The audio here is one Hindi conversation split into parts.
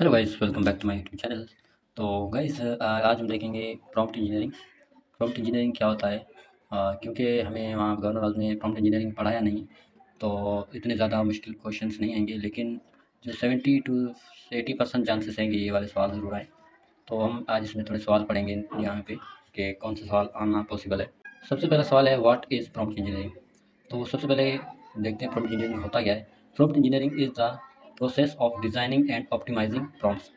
Hello guys, welcome back to my YouTube channel. तो गाइस, आज हम देखेंगे प्रॉम्प्ट इंजीनियरिंग। प्रॉम्प्ट इंजीनियरिंग क्या होता है? क्योंकि हमें वहाँ गवर्नर कॉलेज में प्रॉम्प्ट इंजीनियरिंग पढ़ाया नहीं, तो इतने ज़्यादा मुश्किल क्वेश्चंस नहीं आएंगे, लेकिन जो 70 टू 80% चांसेस हैं कि ये वाले सवाल ज़रूर आए। तो हम आज इसमें थोड़े सवाल पढ़ेंगे यहाँ पे कि कौन से सवाल आना पॉसिबल है। सबसे पहला सवाल है, व्हाट इज़ प्रॉम्प्ट इंजीनियरिंग? तो सबसे पहले देखते हैं प्रॉम्प्ट इंजीनियरिंग होता क्या है। Prompt engineering is the process of designing and optimizing prompts,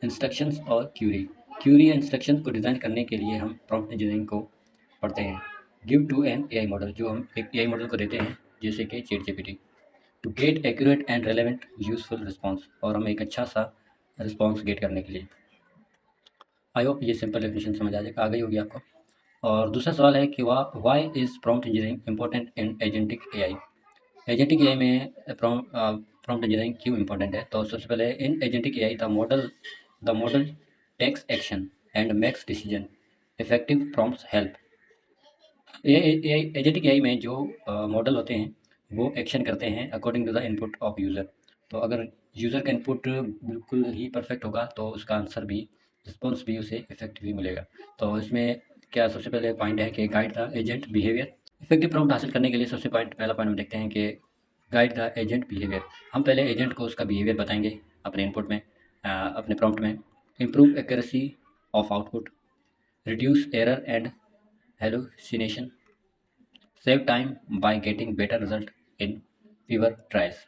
instructions और क्यूरी। क्यूरी या इंस्ट्रक्शन को डिज़ाइन करने के लिए हम प्रॉम्प्ट इंजीनियरिंग को पढ़ते हैं। Give to an AI model, जो हम एक एआई मॉडल को देते हैं जैसे कि ChatGPT, to get accurate and relevant useful response, और हमें एक अच्छा सा रिस्पॉन्स गेट करने के लिए। आई होप ये सिंपल डेफिनेशन समझ आ गई होगी आपको। और दूसरा सवाल है कि why is prompt engineering important in agentic AI? Agentic AI में प्रॉम्प्ट इंजीनियरिंग क्यों इंपॉर्टेंट है? तो सबसे पहले, in agentic AI the model takes action and makes decision, effective prompts help. Agentic AI में जो मॉडल होते हैं वो एक्शन करते हैं according to the input of user. तो अगर यूज़र का इनपुट बिल्कुल ही परफेक्ट होगा तो उसका आंसर भी, रिस्पॉन्स भी उसे इफेक्टिव ही मिलेगा। तो इसमें क्या सबसे पहले पॉइंट है कि guide the agent behaviour. Effective prompt हासिल करने के लिए सबसे पहला पॉइंट हम देखते हैं कि गाइड द एजेंट बिहेवियर। हम पहले एजेंट को उसका बिहेवियर बताएंगे अपने इनपुट में, अपने प्रॉम्प्ट में। Improve accuracy of output, reduce error and hallucination, save time by getting better result in fever trials.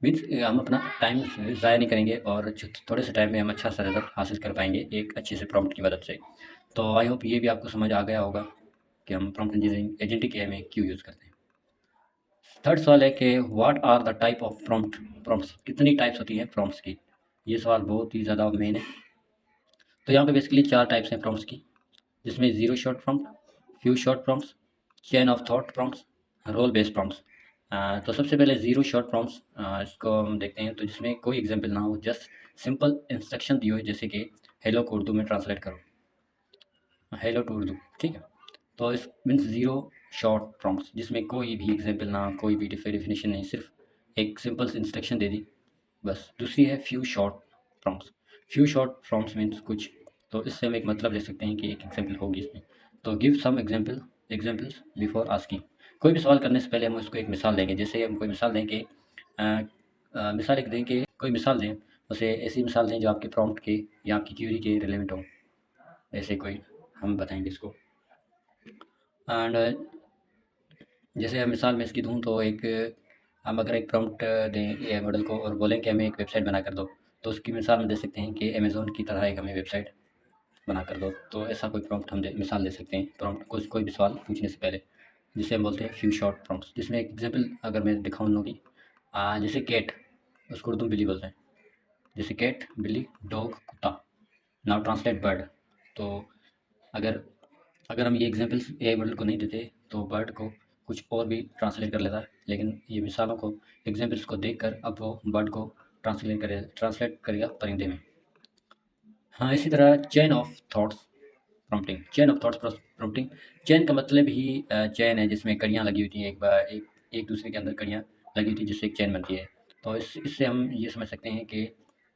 Means हम अपना टाइम ज़ाया नहीं करेंगे और थोड़े से टाइम में हम अच्छा सा रिजल्ट हासिल कर पाएंगे एक अच्छे से प्रॉम्प्ट की मदद से। तो आई होप ये भी आपको समझ आ गया होगा कि हम प्रॉम्प्ट इंजीनियरिंग एजेंटिक एआई में क्यों यूज़ करते हैं। थर्ड सवाल है कि what are the type of prompts, कितनी टाइप्स होती हैं प्रॉम्प्ट्स की? ये सवाल बहुत ही ज़्यादा मेन है। तो यहाँ पे बेसिकली 4 टाइप्स हैं प्रॉम्प्ट्स की, जिसमें zero shot prompt, few shot prompts, chain of thought prompts, role based prompts. तो सबसे पहले ज़ीरो शॉट प्रॉम्प्ट्स, इसको हम देखते हैं। तो जिसमें कोई एग्जांपल ना हो, जस्ट सिंपल इंस्ट्रक्शन दी हो, जैसे कि हेलो को उर्दू में ट्रांसलेट करो, हेलो टू उर्दू, ठीक है। तो इस मीन्स ज़ीरो शॉर्ट प्रॉम्प्ट्स, जिसमें कोई भी एग्जांपल ना, कोई भी डेफिनेशन नहीं, सिर्फ एक सिंपल सी इंस्ट्रक्शन दे दी बस। दूसरी है few short prompts. Few short prompts means कुछ, तो इससे हम एक मतलब ले सकते हैं कि एक एग्जांपल होगी इसमें। तो give some examples before asking. कोई भी सवाल करने से पहले हम उसको एक मिसाल देंगे। जैसे हम कोई मिसाल दें कि मिसाल एक दें कि कोई मिसाल दें, उसे ऐसी मिसाल दें जो आपके प्रॉम्प्ट के या आपकी क्यूरी के रिलेवेंट हो। ऐसे कोई हम बताएंगे इसको। एंड जैसे हम मिसाल में इसकी दूँ तो एक, हम अगर एक प्रॉम्प्ट दें एआई मॉडल को और बोलें कि हमें एक वेबसाइट बना कर दो, तो उसकी मिसाल में दे सकते हैं कि अमेज़न की तरह एक हमें वेबसाइट बना कर दो। तो ऐसा कोई प्रॉम्प्ट हम मिसाल दे सकते हैं प्रॉम्प्ट को कोई भी सवाल पूछने से पहले, जिसे हम बोलते हैं फ्यू शॉर्ट प्रॉम्प्ट्स। जिसमें एक एग्जांपल अगर मैं दिखाऊँ लोगों की, जैसे कैट, उसको उर्दू में बिल्ली बोलते हैं। जैसे कैट, बिल्ली, डॉग, कुत्ता। Now translate bird. तो अगर अगर हम ये एग्जांपल्स एआई मॉडल को नहीं देते तो बर्ड को कुछ और भी ट्रांसलेट कर लेता है, लेकिन ये मिसालों को, एग्जांपल्स को देखकर अब वो बर्ड को ट्रांसलेट करेगा परिंदे में। हाँ, इसी तरह chain of thoughts prompting. Chain of thoughts prompting, chain का मतलब ही चेन है जिसमें कड़ियाँ लगी होती हैं, एक एक दूसरे के अंदर कड़ियाँ लगी होती हैं, जिससे एक चेन बनती है। तो इससे हम ये समझ सकते हैं कि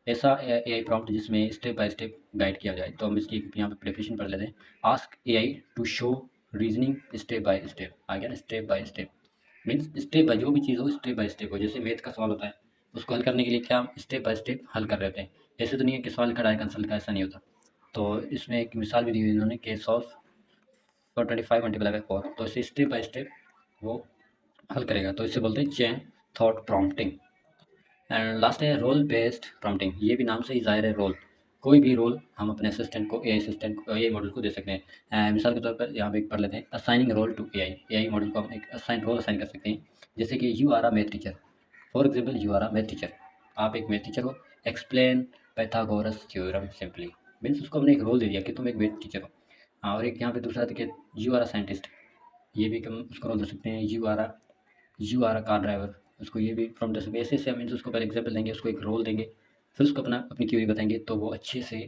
ऐसा एआई प्रॉम्प्ट जिसमें स्टेप बाय स्टेप गाइड किया जाए। तो हम इसकी यहाँ पे डेफिनेशन पढ़ लेते हैं। Ask AI to show reasoning step by step. आ गया ना, step by step means step by, जो भी चीज़ हो स्टेप बाय स्टेप हो। जैसे मैथ का सवाल होता है, उसको हल करने के लिए क्या हम स्टेप बाय स्टेप हल कर रहे होते हैं। ऐसे तो नहीं है कि सवाल का डायरेक्ट आंसर का, ऐसा नहीं होता। तो इसमें एक मिसाल भी दी हुई इन्होंने कि सॉल्व फॉर 25 मल्टीप्लाई बाय 4। तो इसे स्टेप बाय स्टेप वो हल करेगा। तो इसे बोलते हैं chain thought prompting. And last है रोल बेस्ड प्रॉम्प्टिंग। ये भी नाम से ही ज़ाहिर है, रोल। कोई भी रोल हम अपने असिस्टेंट को, एआई असिस्टेंट को, एआई मॉडल को दे सकते हैं। मिसाल के तौर पर यहाँ पे एक पढ़ लेते हैं, assigning role to AI. AI model को हम एक रोल असाइन कर सकते हैं। जैसे कि you are a math teacher, for example you are a math teacher, आप एक मैथ टीचर हो। Explain Pythagoras theorem simply, means उसको हमने एक रोल दे दिया कि तुम एक मैथ टीचर हो। हाँ, और एक यहाँ पे दूसरा देखिए, यू आर अ साइंटिस्ट, ये भी हम उसको रोल दे सकते हैं। You are a car driver, उसको ये भी फ्रॉम दे सकते हैं। ऐसे हम उसको पहले एग्जाम्पल देंगे, उसको एक रोल देंगे, फिर उसको अपनी क्यूरी बताएंगे, तो वो अच्छे से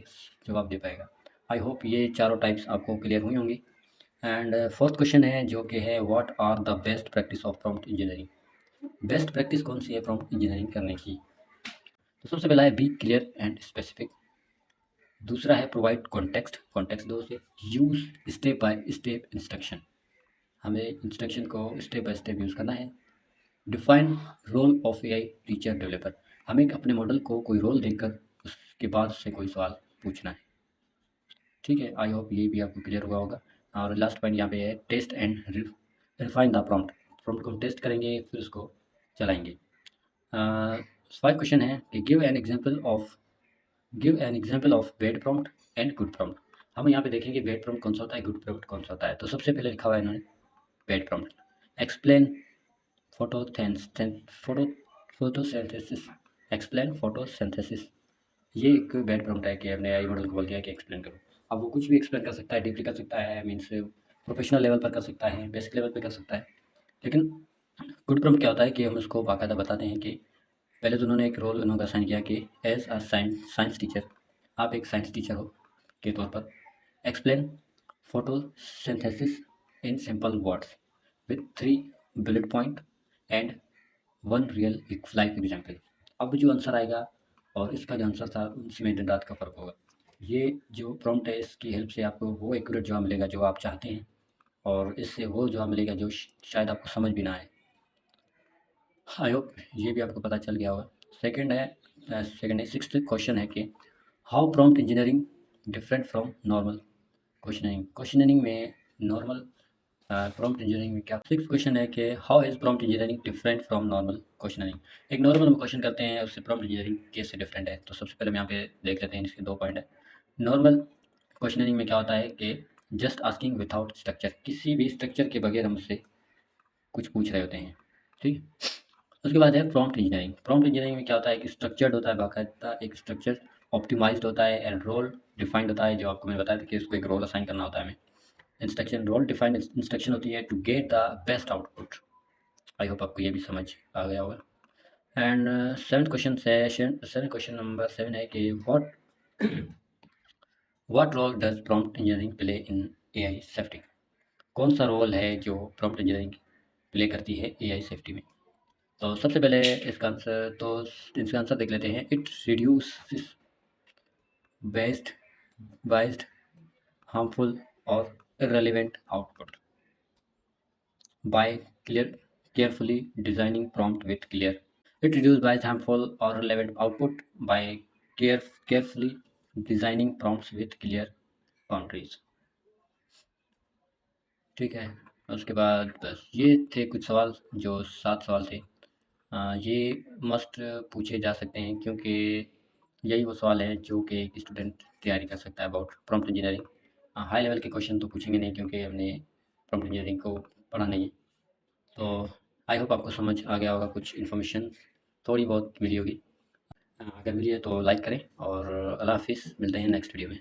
जवाब दे पाएगा। आई होप ये चारों टाइप्स आपको क्लियर हुई होंगी। एंड फोर्थ क्वेश्चन है जो कि है, what are the best practice of prompt engineering? Best practice कौन सी है प्रॉम्प्ट इंजीनियरिंग करने की? तो सबसे पहला है बी क्लियर एंड स्पेसिफिक। दूसरा है प्रोवाइड कॉन्टेक्स्ट, कॉन्टेक्स्ट दो से use step by step instruction, हमें इंस्ट्रक्शन को स्टेप बाय स्टेप यूज़ करना है। Define role of AI teacher developer, हमें अपने मॉडल को कोई रोल देकर उसके बाद उससे कोई सवाल पूछना है। ठीक है, आई होप ये भी आपको क्लियर हुआ होगा। और लास्ट पॉइंट यहाँ पे है test and refine the prompt, prompt को टेस्ट करेंगे फिर उसको चलाएंगे। 5 क्वेश्चन है कि give an example of bad prompt and good prompt. हम यहाँ पे देखेंगे बैड प्रॉम्प्ट कौन सा होता है, गुड प्रॉम्प्ट कौन सा होता है। तो सबसे पहले लिखा हुआ है इन्होंने bad prompt, explain photosynthesis, explain photosynthesis. ये एक बैड प्रॉम्प्ट है कि हमने एआई मॉडल को बोल दिया कि एक्सप्लेन करो। अब वो कुछ भी एक्सप्लेन कर सकता है, डीपली कर सकता है, मीन्स प्रोफेशनल लेवल पर कर सकता है, बेसिक लेवल पर कर सकता है। लेकिन गुड प्रॉम्प्ट क्या होता है कि हम उसको बाकायदा बताते हैं कि पहले तो उन्होंने एक रोल उन्होंने असाइन किया कि एज अ साइंस टीचर, आप एक साइंस टीचर हो के तौर पर explain photosynthesis in simple words with 3 bullet point and 1 real life example. अब जो आंसर आएगा और इसका जो आंसर था उसी में दिन रात का फ़र्क होगा। ये जो प्रॉम्प्ट है इसकी हेल्प से आपको वो एक्यूरेट जवाब मिलेगा जो आप चाहते हैं, और इससे वो जवाब मिलेगा जो शायद आपको समझ भी ना आए। आई होप ये भी आपको पता चल गया होगा। सेकंड है 6th क्वेश्चन है कि how prompt engineering different from normal questioning. Questioning में नॉर्मल प्रॉम्प्ट इंजीनियरिंग में क्या। 6th क्वेश्चन है कि how is prompt engineering different from normal questioning. एक नॉर्मल हम क्वेश्चन करते हैं उससे प्रॉम्प्ट इंजीनियरिंग कैसे डिफरेंट है। तो सबसे पहले हम यहाँ पे देख लेते हैं, इसके 2 पॉइंट है। नॉर्मल क्वेश्चनिंग में क्या होता है कि जस्ट आस्किंग विदाउट स्ट्रक्चर, किसी भी स्ट्रक्चर के बगैर हम उससे कुछ पूछ रहे होते हैं। ठीक, उसके बाद है प्रॉम्प्ट इंजीनियरिंग। प्रॉम्प्ट इंजीनियरिंग में क्या होता है कि स्ट्रक्चर्ड होता है, बाकायदा एक स्ट्रक्चर ऑप्टिमाइज्ड होता है एंड रोल डिफाइंड होता है, जो आपको मैंने बताया था कि उसको एक रोल असाइन करना होता है हमें। इंस्ट्रक्शन रोल डिफाइंड इंस्ट्रक्शन होती है to get the best output. I hope आपको ये भी समझ आ गया होगा। एंड सेवन क्वेश्चन नंबर 7 है कि what role does prompt engineering play in AI safety. कौन सा रोल है जो प्रॉम्प्ट इंजीनियरिंग प्ले करती है एआई सेफ्टी में। तो सबसे पहले इसका आंसर देख लेते हैं। इट रिड्यूसेस वेस्ट वाइज्ड हार्मफुल और irrelevant output by carefully designing prompt with clear. It reduces bias, harmful or relevant output by carefully designing prompts with clear boundaries. ठीक है, उसके बाद बस ये थे कुछ सवाल, जो 7 सवाल थे। ये मस्ट पूछे जा सकते हैं क्योंकि यही वो सवाल है जो कि एक स्टूडेंट तैयारी कर सकता है about prompt engineering. High level के क्वेश्चन तो पूछेंगे नहीं क्योंकि हमने प्रॉम्प्ट इंजीनियरिंग को पढ़ा नहीं है। तो आई होप आपको समझ आ गया होगा, कुछ इन्फॉर्मेशन थोड़ी बहुत मिली होगी। अगर मिली है तो लाइक करें और अल्लाह हाफिज़, मिलते हैं नेक्स्ट वीडियो में।